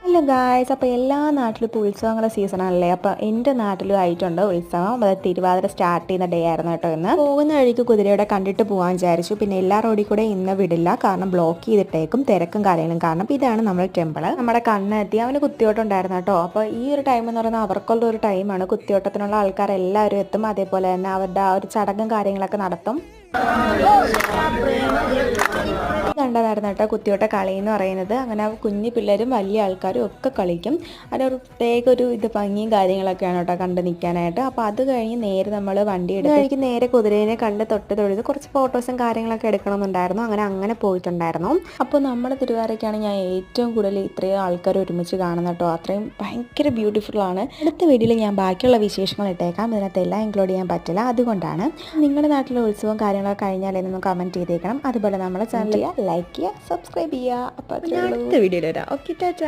Hello guys, അപ്പോൾ എല്ലാ നാട്ടിലും ഇപ്പോൾ ഉത്സവങ്ങളുടെ സീസണാണല്ലേ. അപ്പോൾ എൻ്റെ നാട്ടിലും ആയിട്ടുണ്ട് ഉത്സവം. അത് തിരുവാതിര സ്റ്റാർട്ട് ചെയ്യുന്ന ഡേ ആയിരുന്നു കേട്ടോ. ഇന്ന് പോകുന്ന വഴിക്ക് കുതിരയുടെ കണ്ടിട്ട് പോകാൻ വിചാരിച്ചു. പിന്നെ എല്ലാ റോഡിൽ കൂടെ ഇന്ന് വിടില്ല, കാരണം ബ്ലോക്ക് ചെയ്തിട്ടേക്കും, തിരക്കും കാര്യങ്ങളും. കാരണം ഇതാണ് നമ്മുടെ ടെമ്പിൾ. നമ്മുടെ കണ്ണെത്തി അവന് കുത്തിയോട്ടുണ്ടായിരുന്നു കേട്ടോ. അപ്പോൾ ഈ ഒരു ടൈം എന്ന് പറയുന്നത് അവർക്കുള്ള ഒരു ടൈമാണ്. കുത്തിയോട്ടത്തിനുള്ള ആൾക്കാരെല്ലാവരും എത്തും. അതേപോലെ തന്നെ അവരുടെ ആ ഒരു ചടങ്ങും കാര്യങ്ങളൊക്കെ നടത്തും. കണ്ടതായിരുന്നു കേട്ടോ കുത്തിയോട്ട കളി എന്ന് പറയുന്നത്. അങ്ങനെ കുഞ്ഞു പിള്ളേരും വലിയ ആൾക്കാരും ഒക്കെ കളിക്കും. അതിനൊരു പ്രത്യേക ഒരു ഭംഗിയും കാര്യങ്ങളൊക്കെയാണ് കേട്ടോ കണ്ട് നിൽക്കാനായിട്ട്. അപ്പോൾ അത് കഴിഞ്ഞ് നേരെ നമ്മൾ വണ്ടി എടുത്ത് എനിക്ക് നേരെ കുതിരേനെ കണ്ട് തൊഴുത് കുറച്ച് ഫോട്ടോസും കാര്യങ്ങളൊക്കെ എടുക്കണമെന്നുണ്ടായിരുന്നു. അങ്ങനെ പോയിട്ടുണ്ടായിരുന്നു. അപ്പോൾ നമ്മുടെ തിരുവാതിരയ്ക്കാണ് ഞാൻ ഏറ്റവും കൂടുതൽ ഇത്രയും ആൾക്കാർ ഒരുമിച്ച് കാണുന്നത് കേട്ടോ. അത്രയും ഭയങ്കര ബ്യൂട്ടിഫുൾ ആണ്. അടുത്ത വീഡിയോയിൽ ഞാൻ ബാക്കിയുള്ള വിശേഷങ്ങൾ ഇട്ടേക്കാം. ഇതിനകത്ത് എല്ലാം ഇൻക്ലൂഡ് ചെയ്യാൻ പറ്റില്ല. അതുകൊണ്ടാണ് നിങ്ങളുടെ നാട്ടിലെ ഉത്സവം കാര്യങ്ങളൊക്കെ കഴിഞ്ഞാൽ എന്നൊന്ന് കമൻറ്റ് ചെയ്തേക്കണം. അതുപോലെ നമ്മളെ ചാനൽ ലൈക്ക് ചെയ്യുക, സബ്സ്ക്രൈബ് ചെയ്യുക. അപ്പോൾ അടുത്ത വീഡിയോയിൽ വരാം. ഓക്കെ, ടാറ്റാ.